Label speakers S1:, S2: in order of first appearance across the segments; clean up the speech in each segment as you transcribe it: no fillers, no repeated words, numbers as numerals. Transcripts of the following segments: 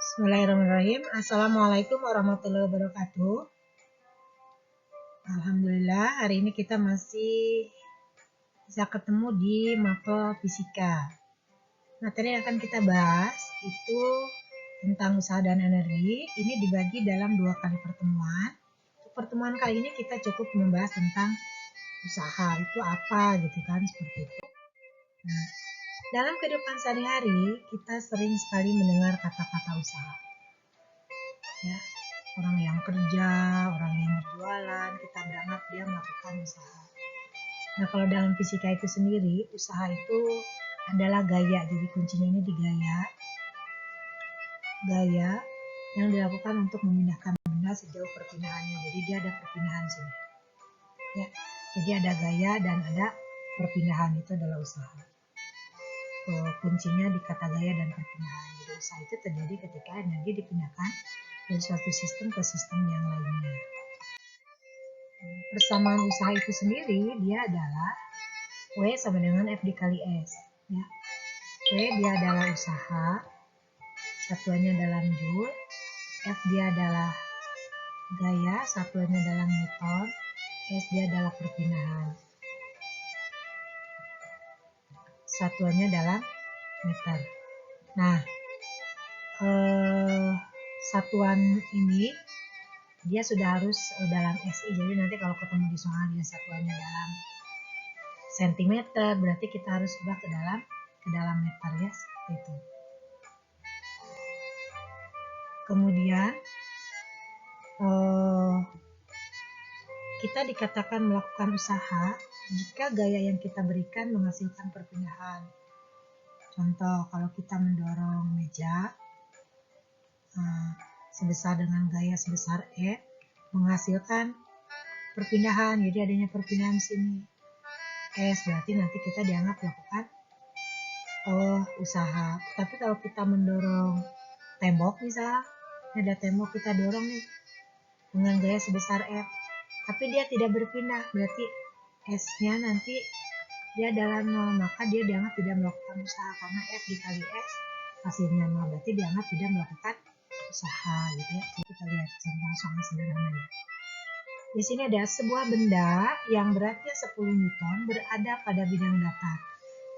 S1: Bismillahirrahmanirrahim. Assalamualaikum warahmatullahi wabarakatuh. Alhamdulillah, hari ini kita masih bisa ketemu di mapel fisika. Materi yang akan kita bahas itu tentang usaha dan energi. Ini dibagi dalam 2 kali pertemuan. Untuk pertemuan kali ini kita cukup membahas tentang usaha itu apa gitu kan, seperti itu. Nah, dalam kehidupan sehari-hari kita sering sekali mendengar kata-kata usaha. Ya, orang yang kerja, orang yang berjualan, kita beranggap dia melakukan usaha. Nah, kalau dalam fisika itu sendiri, usaha itu adalah gaya. Jadi kuncinya ini di gaya. Gaya yang dilakukan untuk memindahkan benda sejauh perpindahannya. Jadi dia ada perpindahan sini. Ya, jadi ada gaya dan ada perpindahan, itu adalah usaha. Kuncinya di kata gaya dan perpindahan. Jadi usaha itu terjadi ketika energi dipindahkan dari suatu sistem ke sistem yang lainnya. Persamaan usaha itu sendiri dia adalah W sama dengan F dikali S. Ya. W dia adalah usaha, satuannya dalam Joule. F dia adalah gaya, satuannya dalam Newton. S dia adalah perpindahan, satuannya dalam meter. Nah, satuan ini dia sudah harus dalam SI. Jadi nanti kalau ketemu di soal dia satuannya dalam sentimeter, berarti kita harus ubah ke dalam meter ya, seperti itu. Kemudian kita dikatakan melakukan usaha jika gaya yang kita berikan menghasilkan perpindahan. Contoh, kalau kita mendorong meja sebesar dengan gaya sebesar E, menghasilkan perpindahan, jadi adanya perpindahan sini S, berarti nanti kita dianggap melakukan usaha. Tapi kalau kita mendorong tembok, misalnya ada tembok kita dorong nih dengan gaya sebesar F, tapi dia tidak berpindah, berarti S-nya nanti dia adalah 0, maka dia dianggap tidak melakukan usaha karena F dikali S hasilnya 0, berarti dianggap tidak melakukan usaha gitu ya. Jadi kita lihat contoh soal sederhananya. Di sini ada sebuah benda yang beratnya 10 Newton berada pada bidang datar.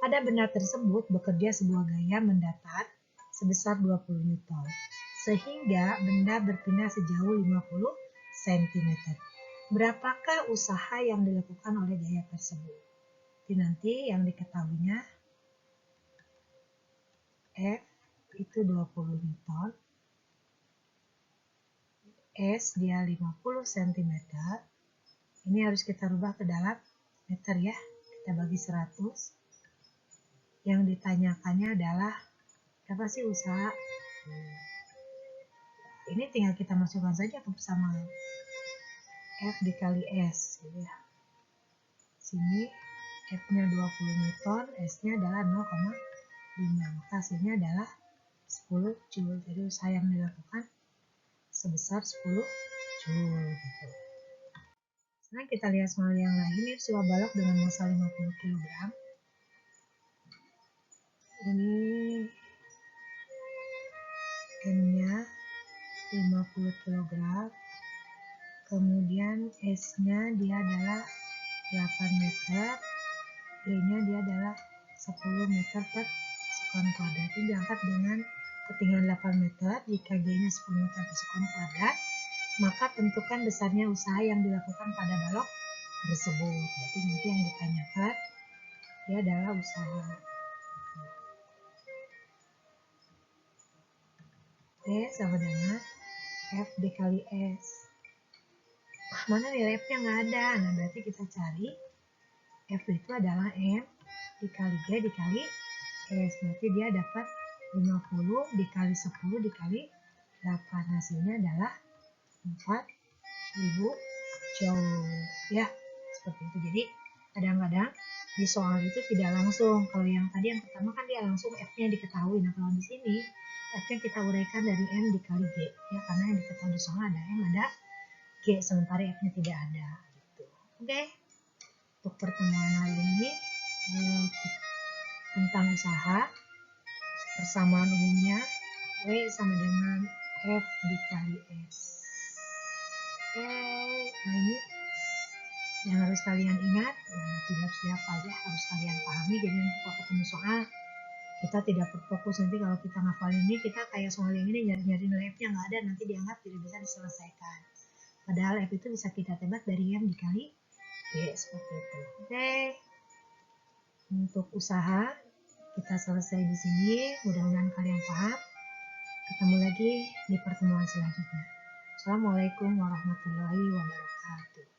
S1: Pada benda tersebut bekerja sebuah gaya mendatar sebesar 20 Newton, sehingga benda berpindah sejauh 50 cm. Berapakah usaha yang dilakukan oleh gaya tersebut? Jadi nanti yang diketahuinya F itu 20 Newton, S dia 50 cm. Ini harus kita rubah ke dalam meter ya. Kita bagi 100. Yang ditanyakannya adalah apa sih usaha? Ini tinggal kita masukkan saja ke persamaan. F dikali S gitu ya. Sini F-nya 20 Newton, S-nya adalah 0,5. Maka hasilnya adalah 10 Joule. Jadi usaha yang dilakukan sebesar 10 Joule gitu. Sekarang kita lihat soal yang lain. Ini sebuah balok dengan massa 50 kg. Ini M-nya 50 kg. Kemudian S-nya dia adalah 8 meter. Y-nya dia adalah 10 meter per sekon kuadrat. Ini diangkat dengan ketinggian 8 meter. Jika G-nya 10 meter per sekon kuadrat, maka tentukan besarnya usaha yang dilakukan pada balok tersebut. Berarti nanti yang ditanyakan dia adalah usaha. T sama dengan F dikali S. Mana nilai F-nya nggak ada? Nah, berarti kita cari F itu adalah M dikali G dikali S. Berarti dia dapat 50 dikali 10 dikali 8. Hasilnya adalah 4000 Joule. Ya, seperti itu. Jadi kadang-kadang di soal itu tidak langsung. Kalau yang tadi yang pertama kan dia langsung F-nya diketahui. Nah, kalau di sini F-nya kita uraikan dari M dikali G. Ya, karena yang diketahui di soal ada M, ada G, sementara F-nya tidak ada. Gitu. Oke. Untuk pertemuan hari ini tentang usaha, persamaan umumnya, W sama dengan F dikali S. Oke, nah ini yang harus kalian ingat, tidak harus dihafal ya, harus kalian pahami. Jadi nanti kalau ketemu soal, kita tidak berfokus. Nanti kalau kita ngafalin ini, kita kayak soal yang ini nyari-nyari nilai F-nya nggak ada, nanti dianggap tidak bisa diselesaikan. Padahal F itu bisa kita tebak dari M dikali G, seperti itu. Oke, untuk usaha kita selesai di sini. Mudah-mudahan kalian paham. Ketemu lagi di pertemuan selanjutnya. Assalamualaikum warahmatullahi wabarakatuh.